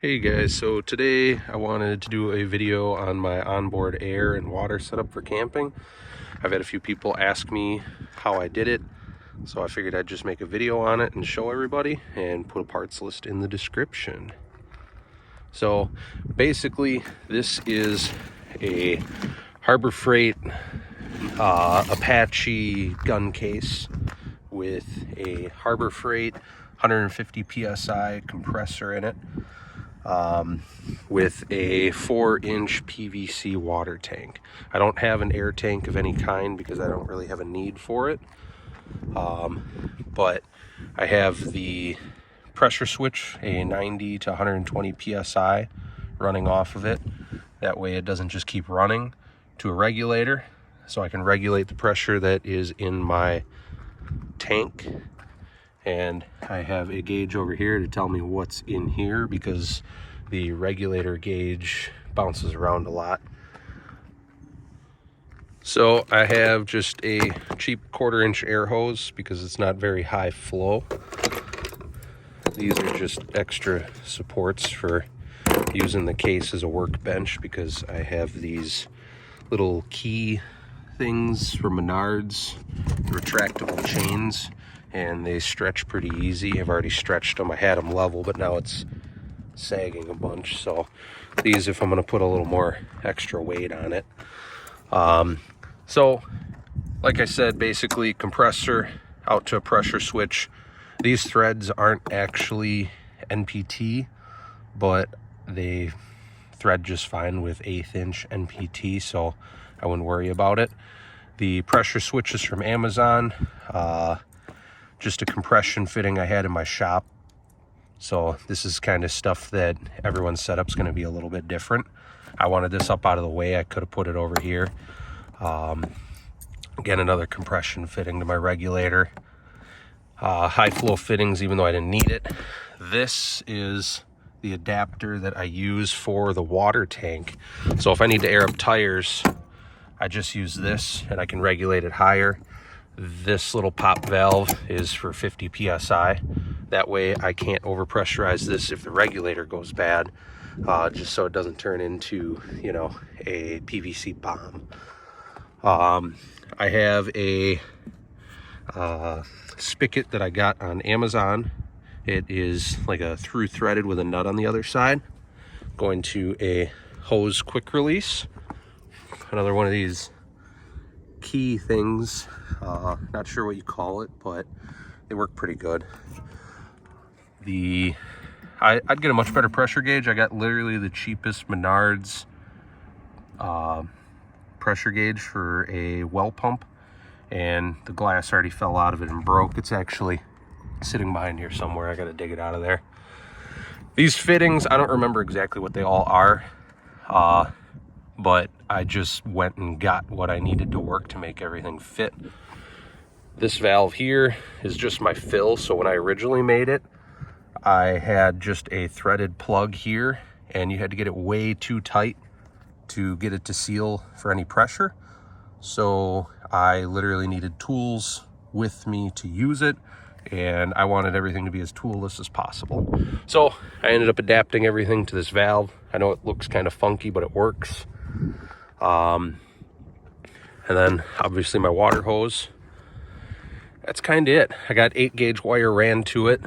Hey guys, so today I wanted to do a video on my onboard air and water setup for camping. I've had a few people ask me how I did it, so I figured I'd just make a video on it and show everybody and put a parts list in the description. So basically this is a Harbor Freight Apache gun case with a Harbor Freight 150 psi compressor in it. With a 4-inch PVC water tank. I don't have an air tank of any kind because I don't really have a need for it. But I have the pressure switch, a 90 to 120 psi running off of it. That way it doesn't just keep running to a regulator, so I can regulate the pressure that is in my tank. And I have a gauge over here to tell me what's in here because the regulator gauge bounces around a lot. So I have just a cheap 1/4-inch air hose because it's not very high flow. These are just extra supports for using the case as a workbench because I have these little key things from Menards, retractable chains, and they stretch pretty easy. I've already stretched them. I had them level, but now it's sagging a bunch. So these, if I'm going to put a little more extra weight on it. So like I said, basically compressor out to a pressure switch. These threads aren't actually NPT, but they thread just fine with 1/8 inch NPT, so I wouldn't worry about it. The pressure switch is from Amazon. Just a compression fitting I had in my shop. So this is kind of stuff that everyone's setup's going to be a little bit different. I wanted this up out of the way. I could have put it over here. Again, another compression fitting to my regulator. High flow fittings, even though I didn't need it. This is the adapter that I use for the water tank. So if I need to air up tires, I just use this and I can regulate it higher. This little pop valve is for 50 psi. That way I can't overpressurize this if the regulator goes bad, just so it doesn't turn into, you know, a PVC bomb. I have a spigot that I got on Amazon. It is like a through threaded with a nut on the other side, going to a hose quick release. Another one of these key things, not sure what you call it, but they work pretty good. I'd get a much better pressure gauge. I got literally the cheapest Menards pressure gauge for a well pump, and the glass already fell out of it and broke. It's actually sitting behind here somewhere. I gotta dig it out of there. These fittings, I don't remember exactly what they all are, but I just went and got what I needed to work to make everything fit. This valve here is just my fill. So when I originally made it, I had just a threaded plug here, and you had to get it way too tight to get it to seal for any pressure. So I literally needed tools with me to use it, and I wanted everything to be as toolless as possible. So I ended up adapting everything to this valve. I know it looks kind of funky, but it works. And then obviously my water hose. That's kind of it. I got 8-gauge wire ran to it.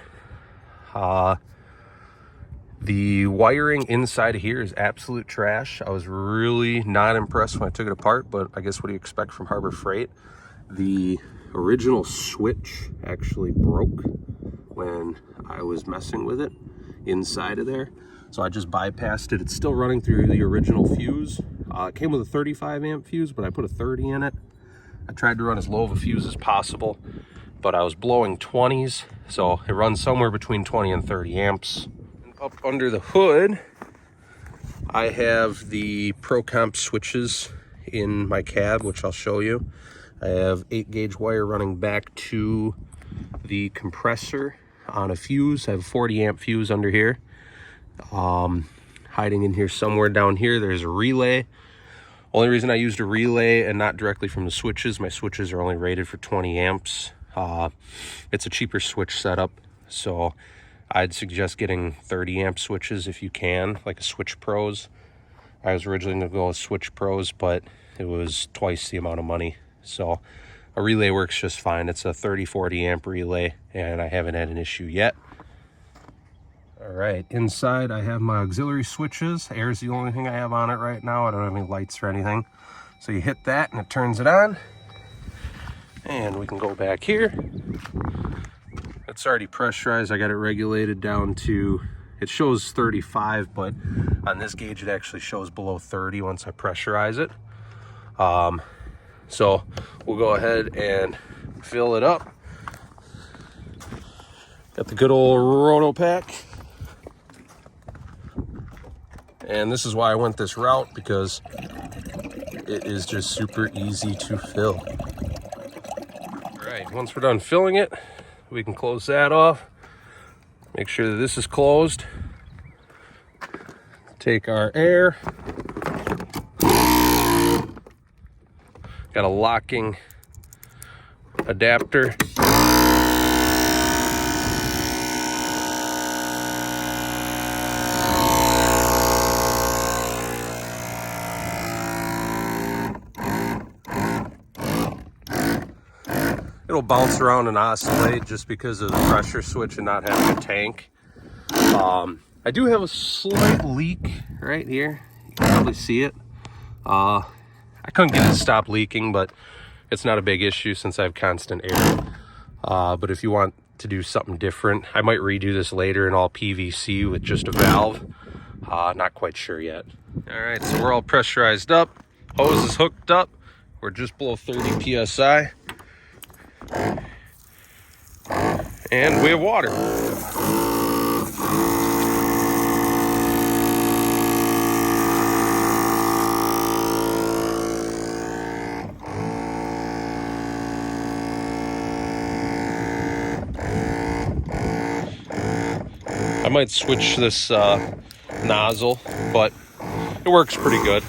The wiring inside of here is absolute trash. I was really not impressed when I took it apart, but I guess what do you expect from Harbor Freight? The original switch actually broke when I was messing with it inside of there. So I just bypassed it. It's still running through the original fuse. It came with a 35 amp fuse, but I put a 30 in it. I tried to run as low of a fuse as possible, but I was blowing 20s, so it runs somewhere between 20 and 30 amps. And up under the hood, I have the ProComp switches in my cab, which I'll show you. I have 8-gauge wire running back to the compressor on a fuse. I have a 40 amp fuse under here. Hiding in here somewhere down here, there's a relay. Only reason I used a relay and not directly from the switches, my switches are only rated for 20 amps. It's a cheaper switch setup, so I'd suggest getting 30 amp switches if you can, like a Switch Pros. I was originally going to go with Switch Pros, but it was twice the amount of money. So a relay works just fine. It's a 30-40 amp relay, and I haven't had an issue yet. All right, inside I have my auxiliary switches. Air's the only thing I have on it right now. I don't have any lights or anything. So you hit that and it turns it on. And we can go back here. It's already pressurized. I got it regulated down to, it shows 35, but on this gauge it actually shows below 30 once I pressurize it. So we'll go ahead and fill it up. Got the good old roto pack. And this is why I went this route, because it is just super easy to fill. All right, once we're done filling it, we can close that off. Make sure that this is closed. Take our air. Got a locking adapter. It'll bounce around and oscillate just because of the pressure switch and not having a tank. I do have a slight leak right here. You can probably see it. I couldn't get it to stop leaking, but it's not a big issue since I have constant air. But if you want to do something different, I might redo this later in all PVC with just a valve. Not quite sure yet. All right, so we're all pressurized up. Hose is hooked up. We're just below 30 PSI. And we have water. I might switch this nozzle, but it works pretty good.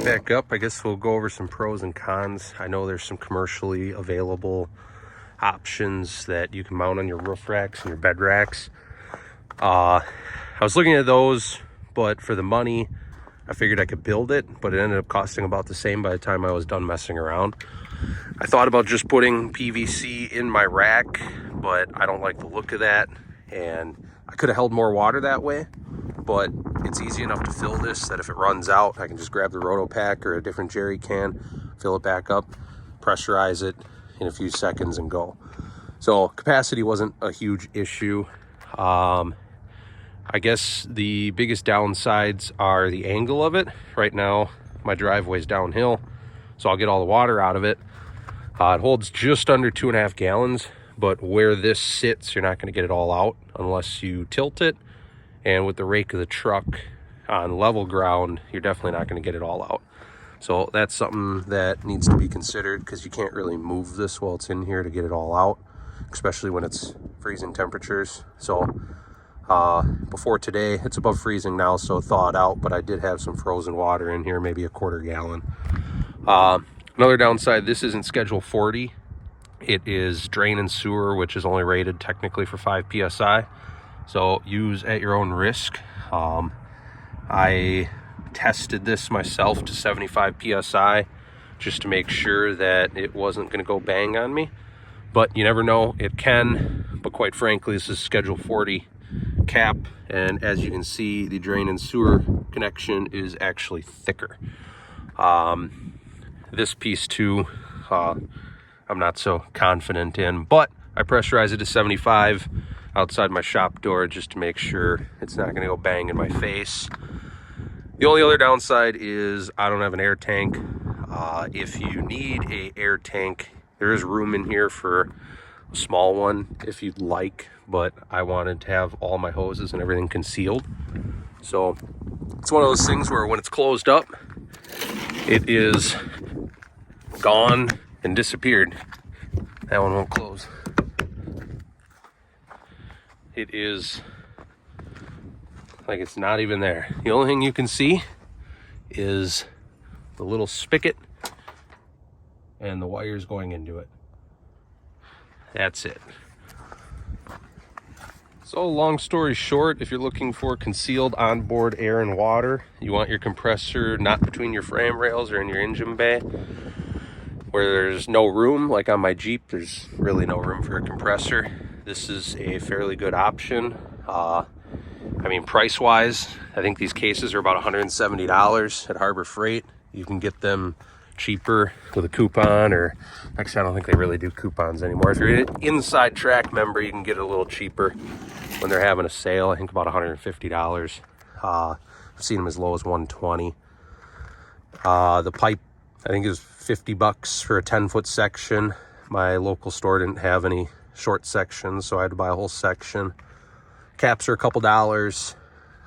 Back up, I guess we'll go over some pros and cons. I know there's some commercially available options that you can mount on your roof racks and your bed racks. I was looking at those, but for the money, I figured I could build it, but it ended up costing about the same by the time I was done messing around. I thought about just putting PVC in my rack, but I don't like the look of that, and I could have held more water that way. But it's easy enough to fill this that if it runs out, I can just grab the roto pack or a different jerry can, fill it back up, pressurize it in a few seconds and go. So capacity wasn't a huge issue. I guess the biggest downsides are the angle of it. Right now, my driveway's downhill, so I'll get all the water out of it. It holds just under 2.5 gallons, but where this sits, you're not going to get it all out unless you tilt it. And with the rake of the truck on level ground, you're definitely not going to get it all out. So that's something that needs to be considered, because you can't really move this while it's in here to get it all out, especially when it's freezing temperatures. So before today, it's above freezing now, so thawed out, but I did have some frozen water in here, maybe a 1/4 gallon. Another downside, this isn't Schedule 40. It is drain and sewer, which is only rated technically for 5 PSI. So use at your own risk. I tested this myself to 75 PSI just to make sure that it wasn't going to go bang on me. But you never know, it can. But quite frankly, this is Schedule 40 cap. And as you can see, the drain and sewer connection is actually thicker. This piece too, I'm not so confident in, but I pressurize it to 75 outside my shop door just to make sure it's not going to go bang in my face. The only other downside is I don't have an air tank. If you need a air tank, there is room in here for a small one if you'd like, but I wanted to have all my hoses and everything concealed. So it's one of those things where when it's closed up, it is gone and disappeared. That one won't close. It is like it's not even there. The only thing you can see is the little spigot and the wires going into it. That's it. So long story short, if you're looking for concealed onboard air and water, you want your compressor not between your frame rails or in your engine bay, where there's no room, like on my Jeep, there's really no room for a compressor. This is a fairly good option. I mean, price-wise, I think these cases are about $170 at Harbor Freight. You can get them cheaper with a coupon, or actually I don't think they really do coupons anymore. If you're an Inside Track member, you can get it a little cheaper when they're having a sale. I think about $150. I've seen them as low as $120. The pipe, I think, is $50 for a 10-foot section. My local store didn't have any short sections, so I had to buy a whole section. Caps are a couple dollars.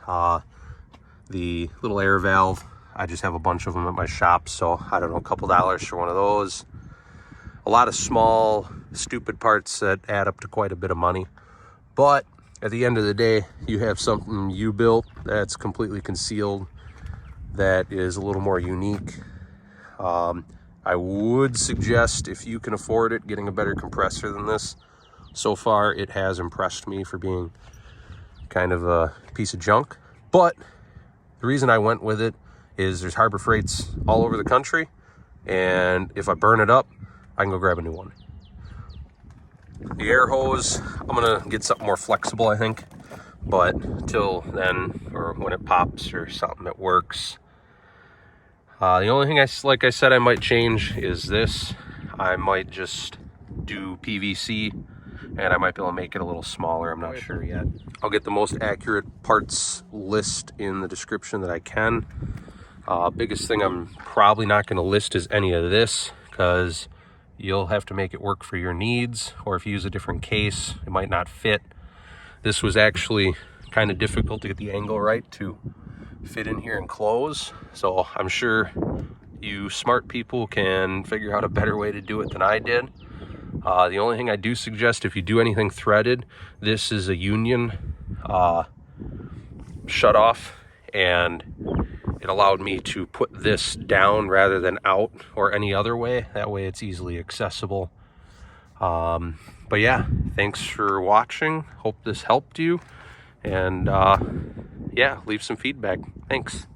The little air valve, I just have a bunch of them at my shop, so I don't know, a couple dollars for one of those. A lot of small, stupid parts that add up to quite a bit of money. But at the end of the day, you have something you built that's completely concealed, that is a little more unique. I would suggest, if you can afford it, getting a better compressor than this. So far, it has impressed me for being kind of a piece of junk. But the reason I went with it is there's Harbor Freights all over the country, and if I burn it up, I can go grab a new one. The air hose, I'm gonna get something more flexible, I think, but till then, or when it pops or something that works. The only thing like I said, I might change is this. I might just do PVC, and I might be able to make it a little smaller. I'm not sure yet. I'll get the most accurate parts list in the description that I can. Biggest thing I'm probably not going to list is any of this, because you'll have to make it work for your needs, or if you use a different case, it might not fit. This was actually kind of difficult to get the angle right to fit in here and close, so I'm sure you smart people can figure out a better way to do it than I did. The only thing I do suggest, if you do anything threaded, this is a union shut off, and it allowed me to put this down rather than out or any other way. That way it's easily accessible. But yeah, thanks for watching. Hope this helped you, and yeah, leave some feedback. Thanks.